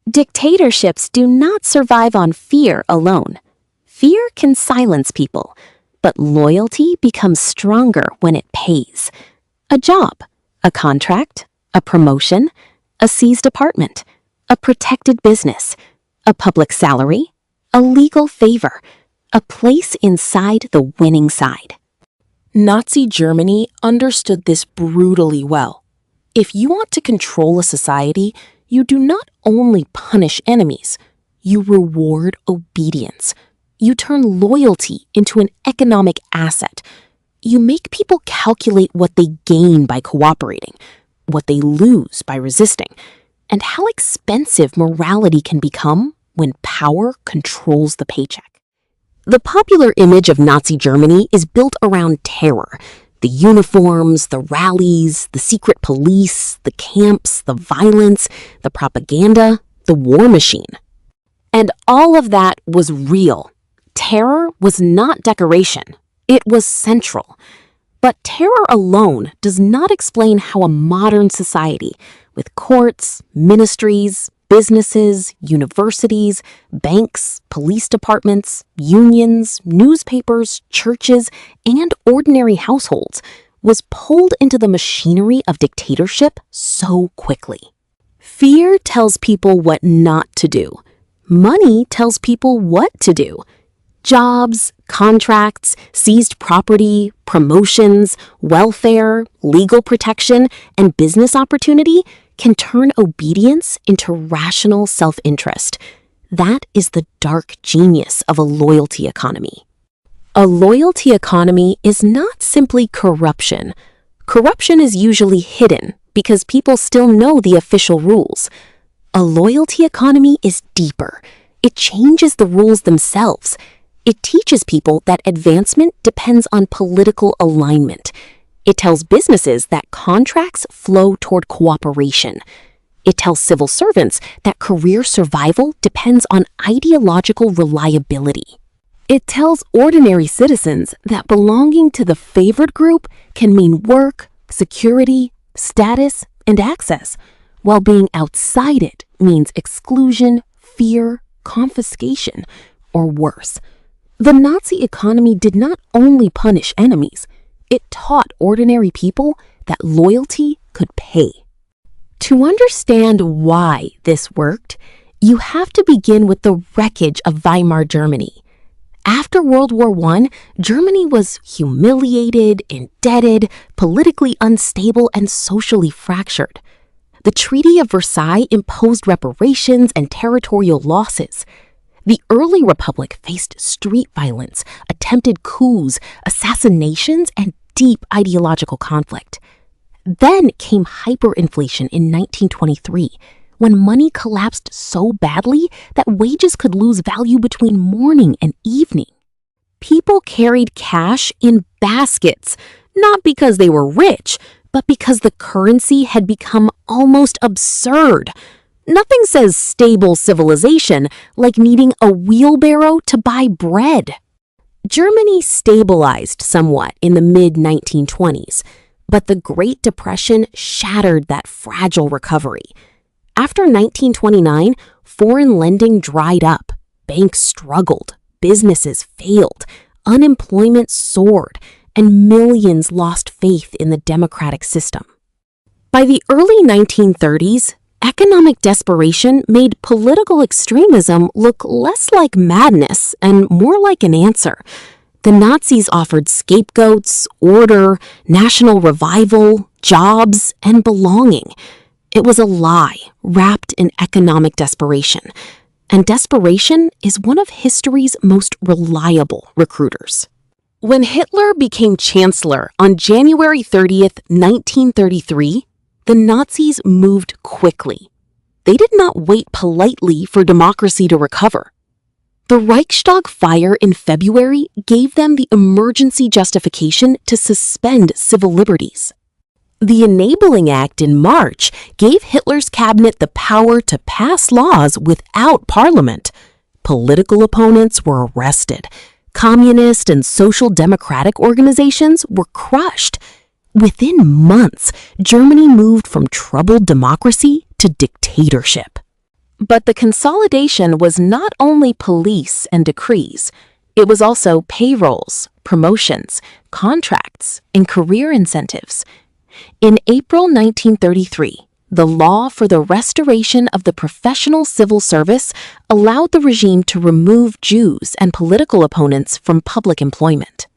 Dictatorships do not survive on fear alone. Fear can silence people, but loyalty becomes stronger when it pays. A job, a contract, a promotion, a seized apartment, a protected business, a public salary, a legal favor, a place inside the winning side. Nazi Germany understood this brutally well. If you want to control a society, you do not only punish enemies, you reward obedience. You turn loyalty into an economic asset. You make people calculate what they gain by cooperating, what they lose by resisting, and how expensive morality can become when power controls the paycheck. The popular image of Nazi Germany is built around terror. The uniforms, the rallies, the secret police, the camps, the violence, the propaganda, the war machine. And all of that was real. Terror was not decoration. It was central. But terror alone does not explain how a modern society, with courts, ministries, businesses, universities, banks, police departments, unions, newspapers, churches, and ordinary households, was pulled into the machinery of dictatorship so quickly. Fear tells people what not to do. Money tells people what to do. Jobs, contracts, seized property, promotions, welfare, legal protection, and business opportunity can turn obedience into rational self-interest. That is the dark genius of a loyalty economy. A loyalty economy is not simply corruption. Corruption is usually hidden because people still know the official rules. A loyalty economy is deeper. It changes the rules themselves. It teaches people that advancement depends on political alignment. It tells businesses that contracts flow toward cooperation. It tells civil servants that career survival depends on ideological reliability. It tells ordinary citizens that belonging to the favored group can mean work, security, status, and access, while being outside it means exclusion, fear, confiscation, or worse. The Nazi economy did not only punish enemies, it taught ordinary people that loyalty could pay. To understand why this worked, you have to begin with the wreckage of Weimar Germany. After World War I, Germany was humiliated, indebted, politically unstable, and socially fractured. The Treaty of Versailles imposed reparations and territorial losses. The early republic faced street violence, attempted coups, assassinations, and deep ideological conflict. Then came hyperinflation in 1923, when money collapsed so badly that wages could lose value between morning and evening. People carried cash in baskets, not because they were rich, but because the currency had become almost absurd. Nothing says stable civilization like needing a wheelbarrow to buy bread. Germany stabilized somewhat in the mid-1920s, but the Great Depression shattered that fragile recovery. After 1929, foreign lending dried up, banks struggled, businesses failed, unemployment soared, and millions lost faith in the democratic system. By the early 1930s, economic desperation made political extremism look less like madness and more like an answer. The Nazis offered scapegoats, order, national revival, jobs, and belonging. It was a lie wrapped in economic desperation, and desperation is one of history's most reliable recruiters. When Hitler became chancellor on January 30th, 1933, the Nazis moved quickly. They did not wait politely for democracy to recover. The Reichstag fire in February gave them the emergency justification to suspend civil liberties. The Enabling Act in March gave Hitler's cabinet the power to pass laws without parliament. Political opponents were arrested. Communist and social democratic organizations were crushed. Within months, Germany moved from troubled democracy to dictatorship. But the consolidation was not only police and decrees, it was also payrolls, promotions, contracts, and career incentives. In April 1933, the law for the restoration of the professional civil service allowed the regime to remove Jews and political opponents from public employment.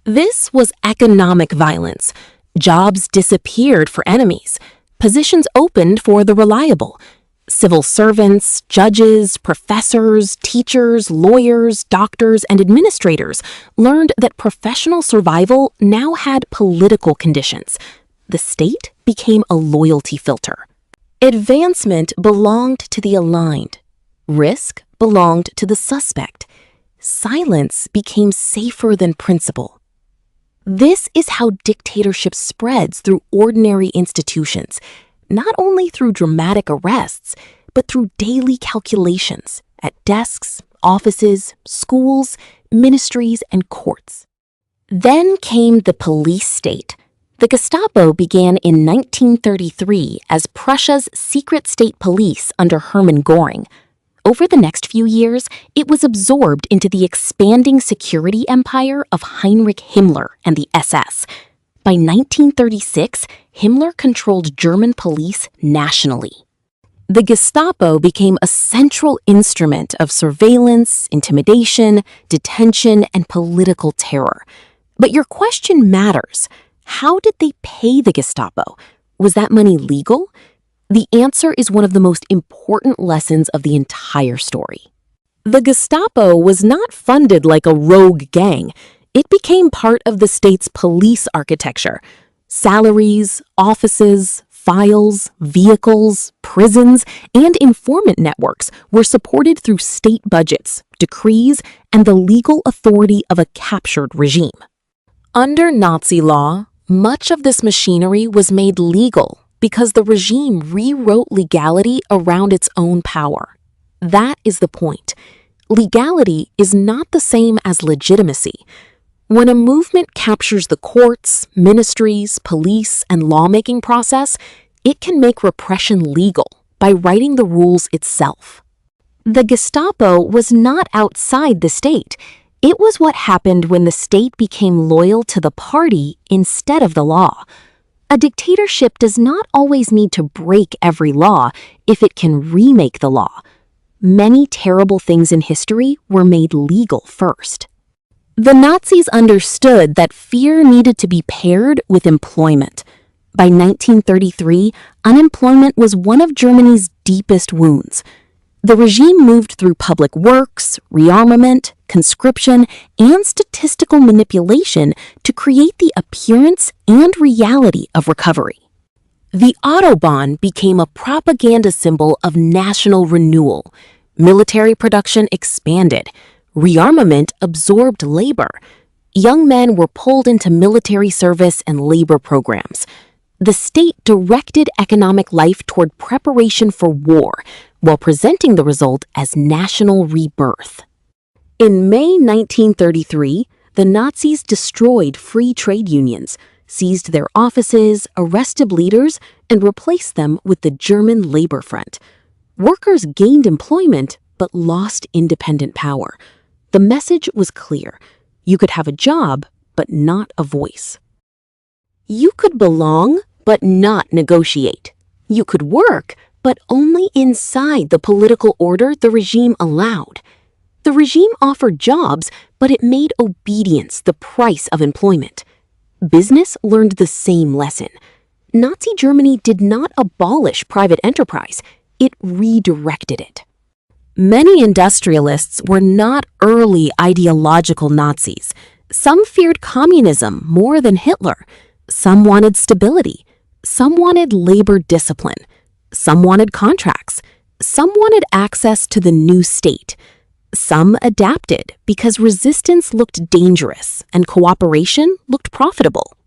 This was economic violence. Jobs disappeared for enemies. Positions opened for the reliable. Civil servants, judges, professors, teachers, lawyers, doctors, and administrators learned that professional survival now had political conditions. The state became a loyalty filter. Advancement belonged to the aligned. Risk belonged to the suspect. Silence became safer than principle. This is how dictatorship spreads through ordinary institutions, not only through dramatic arrests, but through daily calculations at desks, offices, schools, ministries, and courts. Then came the police state. The Gestapo began in 1933 as Prussia's secret state police under Hermann Göring. Over the next few years, it was absorbed into the expanding security empire of Heinrich Himmler and the SS. By 1936, Himmler controlled German police nationally. The Gestapo became a central instrument of surveillance, intimidation, detention, and political terror. But your question matters. How did they pay the Gestapo? Was that money legal? The answer is one of the most important lessons of the entire story. The Gestapo was not funded like a rogue gang. It became part of the state's police architecture. Salaries, offices, files, vehicles, prisons, and informant networks were supported through state budgets, decrees, and the legal authority of a captured regime. Under Nazi law, much of this machinery was made legal because the regime rewrote legality around its own power. That is the point. Legality is not the same as legitimacy. When a movement captures the courts, ministries, police, and lawmaking process, it can make repression legal by writing the rules itself. The Gestapo was not outside the state. It was what happened when the state became loyal to the party instead of the law. A dictatorship does not always need to break every law if it can remake the law. Many terrible things in history were made legal first. The Nazis understood that fear needed to be paired with employment. By 1933, unemployment was one of Germany's deepest wounds. The regime moved through public works, rearmament, conscription, and statistical manipulation to create the appearance and reality of recovery. The Autobahn became a propaganda symbol of national renewal. Military production expanded. Rearmament absorbed labor. Young men were pulled into military service and labor programs. The state directed economic life toward preparation for war, while presenting the result as national rebirth. In May 1933, the Nazis destroyed free trade unions, seized their offices, arrested leaders, and replaced them with the German Labor Front. Workers gained employment but lost independent power. The message was clear. You could have a job, but not a voice. You could belong, but not negotiate. You could work, but only inside the political order the regime allowed. The regime offered jobs, but it made obedience the price of employment. Business learned the same lesson. Nazi Germany did not abolish private enterprise, it redirected it. Many industrialists were not early ideological Nazis. Some feared communism more than Hitler. Some wanted stability. Some wanted labor discipline. Some wanted contracts. Some wanted access to the new state. Some adapted because resistance looked dangerous and cooperation looked profitable.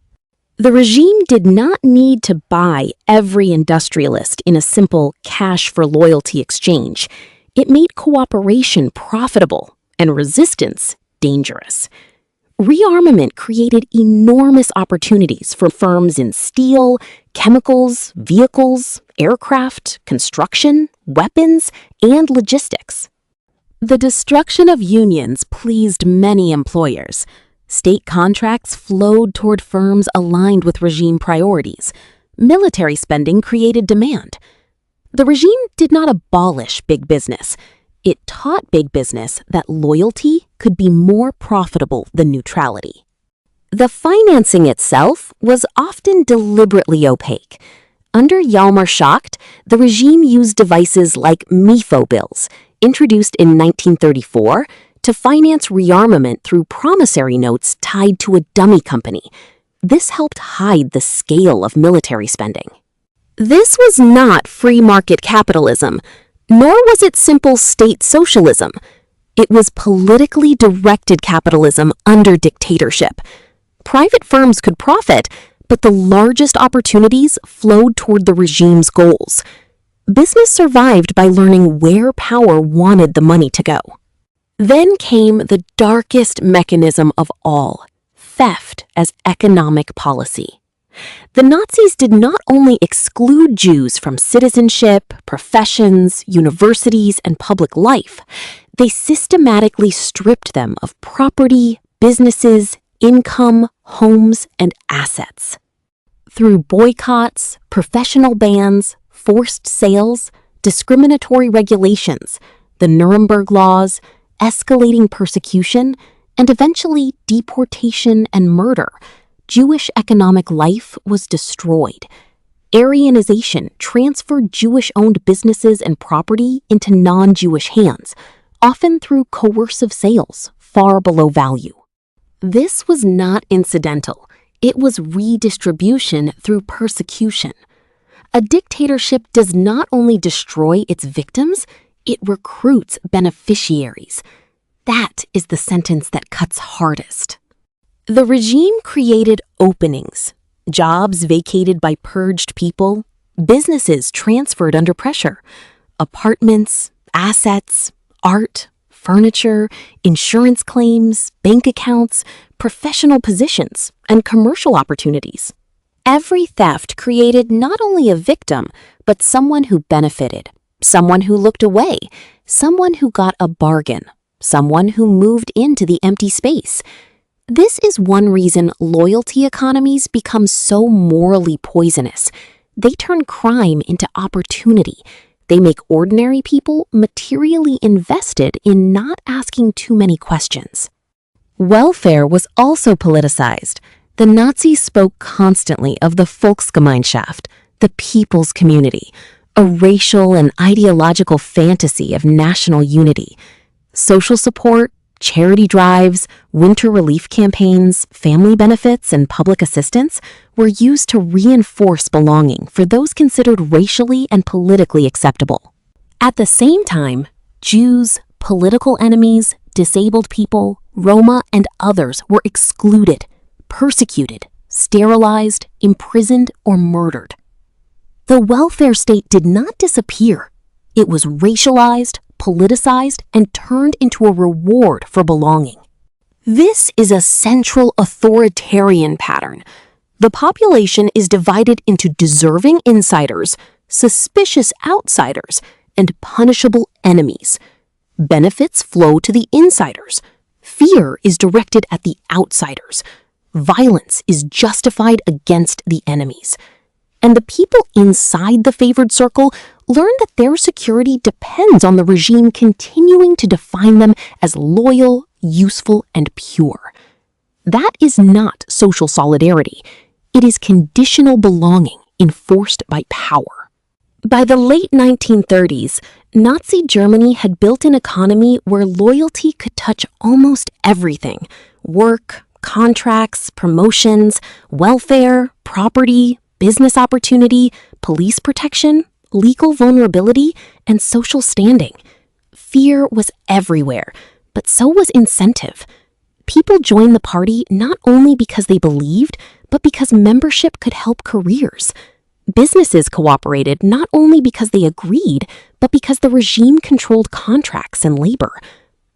The regime did not need to buy every industrialist in a simple cash-for-loyalty exchange. It made cooperation profitable and resistance dangerous. Rearmament created enormous opportunities for firms in steel, chemicals, vehicles, aircraft, construction, weapons, and logistics. The destruction of unions pleased many employers. State contracts flowed toward firms aligned with regime priorities. Military spending created demand. The regime did not abolish big business. It taught big business that loyalty could be more profitable than neutrality. The financing itself was often deliberately opaque. Under Hjalmar Schacht, the regime used devices like MIFO bills, introduced in 1934, to finance rearmament through promissory notes tied to a dummy company. This helped hide the scale of military spending. This was not free market capitalism, nor was it simple state socialism. It was politically directed capitalism under dictatorship. Private firms could profit, but the largest opportunities flowed toward the regime's goals. Business survived by learning where power wanted the money to go. Then came the darkest mechanism of all, theft as economic policy. The Nazis did not only exclude Jews from citizenship, professions, universities, and public life, they systematically stripped them of property, businesses, income, homes, and assets. Through boycotts, professional bans, forced sales, discriminatory regulations, the Nuremberg laws, escalating persecution, and eventually deportation and murder, Jewish economic life was destroyed. Aryanization transferred Jewish-owned businesses and property into non-Jewish hands, often through coercive sales far below value. This was not incidental. It was redistribution through persecution. A dictatorship does not only destroy its victims, it recruits beneficiaries. That is the sentence that cuts hardest. The regime created openings, jobs vacated by purged people, businesses transferred under pressure, apartments, assets, art, furniture, insurance claims, bank accounts, professional positions, and commercial opportunities. Every theft created not only a victim, but someone who benefited, someone who looked away, someone who got a bargain, someone who moved into the empty space. This is one reason loyalty economies become so morally poisonous. They turn crime into opportunity. They make ordinary people materially invested in not asking too many questions. Welfare was also politicized. The Nazis spoke constantly of the Volksgemeinschaft, the people's community, a racial and ideological fantasy of national unity. Social support, charity drives, winter relief campaigns, family benefits, and public assistance were used to reinforce belonging for those considered racially and politically acceptable. At the same time, Jews, political enemies, disabled people, Roma, and others were excluded, persecuted, sterilized, imprisoned, or murdered. The welfare state did not disappear. It was racialized, politicized, and turned into a reward for belonging. This is a central authoritarian pattern. The population is divided into deserving insiders, suspicious outsiders, and punishable enemies. Benefits flow to the insiders. Fear is directed at the outsiders. Violence is justified against the enemies. And the people inside the favored circle learn that their security depends on the regime continuing to define them as loyal, useful, and pure. That is not social solidarity. It is conditional belonging enforced by power. By the late 1930s, Nazi Germany had built an economy where loyalty could touch almost everything: work, contracts, promotions, welfare, property, business opportunity, police protection, legal vulnerability, and social standing. Fear was everywhere, but so was incentive. People joined the party not only because they believed, but because membership could help careers. Businesses cooperated not only because they agreed, but because the regime controlled contracts and labor.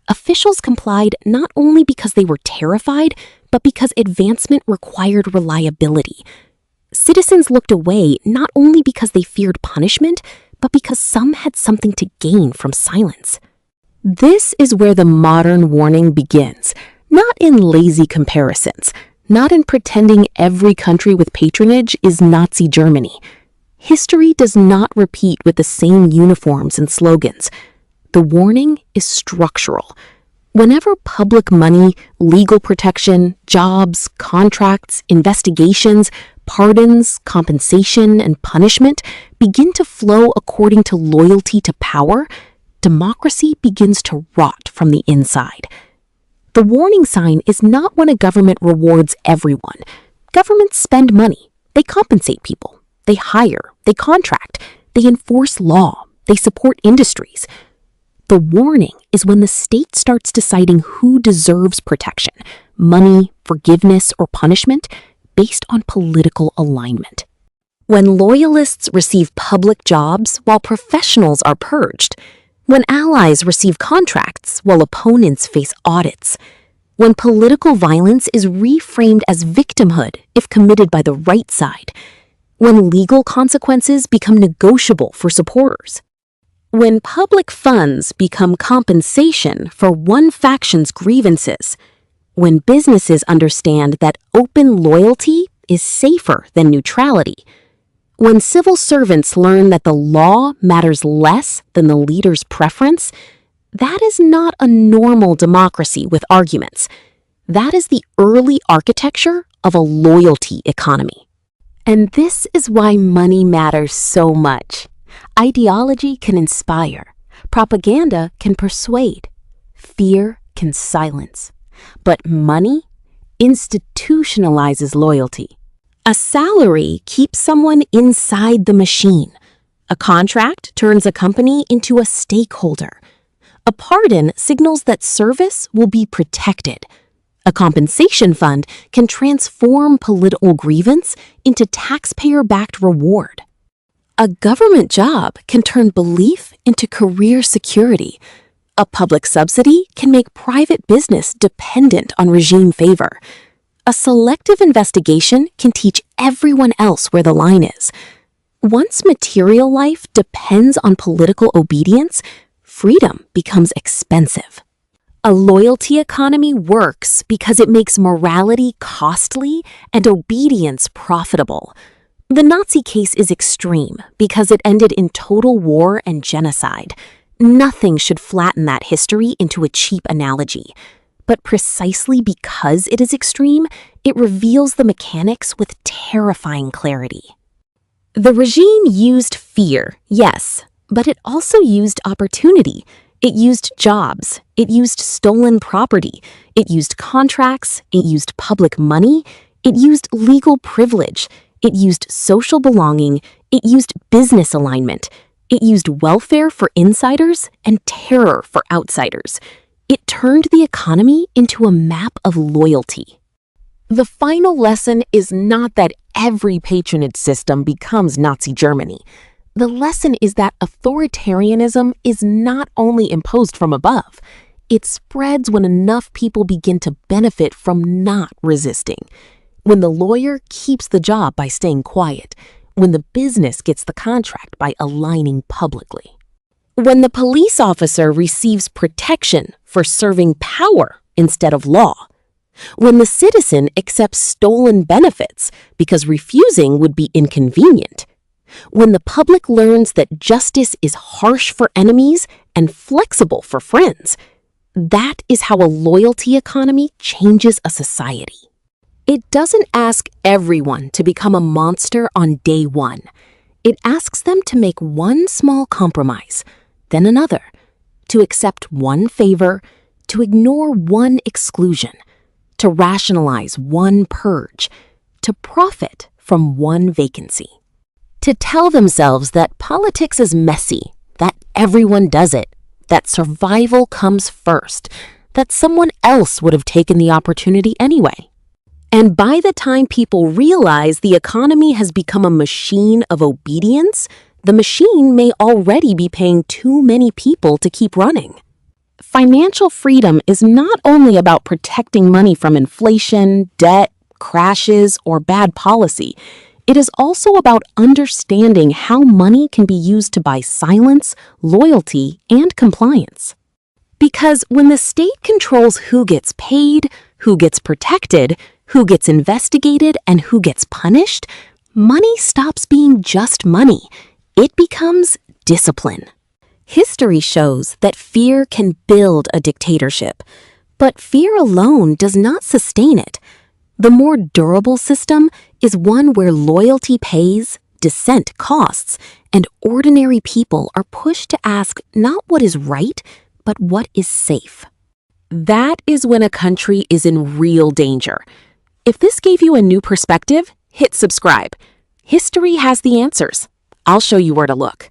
Officials complied not only because they were terrified, but because advancement required reliability. Citizens looked away not only because they feared punishment, but because some had something to gain from silence. This is where the modern warning begins, not in lazy comparisons, not in pretending every country with patronage is Nazi Germany. History does not repeat with the same uniforms and slogans. The warning is structural. Whenever public money, legal protection, jobs, contracts, investigations, pardons, compensation, and punishment begin to flow according to loyalty to power, democracy begins to rot from the inside. The warning sign is not when a government rewards everyone. Governments spend money. They compensate people. They hire. They contract. They enforce law. They support industries. The warning is when the state starts deciding who deserves protection, money, forgiveness, or punishment based on political alignment. When loyalists receive public jobs while professionals are purged, when allies receive contracts while opponents face audits, when political violence is reframed as victimhood if committed by the right side, when legal consequences become negotiable for supporters, when public funds become compensation for one faction's grievances, when businesses understand that open loyalty is safer than neutrality, when civil servants learn that the law matters less than the leader's preference, that is not a normal democracy with arguments. That is the early architecture of a loyalty economy. And this is why money matters so much. Ideology can inspire, propaganda can persuade, fear can silence. But money institutionalizes loyalty. A salary keeps someone inside the machine. A contract turns a company into a stakeholder. A pardon signals that service will be protected. A compensation fund can transform political grievance into taxpayer-backed reward. A government job can turn belief into career security. A public subsidy can make private business dependent on regime favor. A selective investigation can teach everyone else where the line is. Once material life depends on political obedience, freedom becomes expensive. A loyalty economy works because it makes morality costly and obedience profitable. The Nazi case is extreme because it ended in total war and genocide. Nothing should flatten that history into a cheap analogy. But precisely because it is extreme, it reveals the mechanics with terrifying clarity. The regime used fear, yes, but it also used opportunity. It used jobs. It used stolen property. It used contracts. It used public money. It used legal privilege. It used social belonging. It used business alignment. It used welfare for insiders and terror for outsiders. It turned the economy into a map of loyalty. The final lesson is not that every patronage system becomes Nazi Germany. The lesson is that authoritarianism is not only imposed from above, it spreads when enough people begin to benefit from not resisting. When the lawyer keeps the job by staying quiet, when the business gets the contract by aligning publicly. When the police officer receives protection for serving power instead of law. When the citizen accepts stolen benefits because refusing would be inconvenient. When the public learns that justice is harsh for enemies and flexible for friends. That is how a loyalty economy changes a society. It doesn't ask everyone to become a monster on day one. It asks them to make one small compromise, then another, to accept one favor, to ignore one exclusion, to rationalize one purge, to profit from one vacancy, to tell themselves that politics is messy, that everyone does it, that survival comes first, that someone else would have taken the opportunity anyway. And by the time people realize the economy has become a machine of obedience, the machine may already be paying too many people to keep running. Financial freedom is not only about protecting money from inflation, debt, crashes, or bad policy. It is also about understanding how money can be used to buy silence, loyalty, and compliance. Because when the state controls who gets paid, who gets protected, who gets investigated, and who gets punished, money stops being just money. It becomes discipline. History shows that fear can build a dictatorship, but fear alone does not sustain it. The more durable system is one where loyalty pays, dissent costs, and ordinary people are pushed to ask not what is right, but what is safe. That is when a country is in real danger. If this gave you a new perspective, hit subscribe. History has the answers. I'll show you where to look.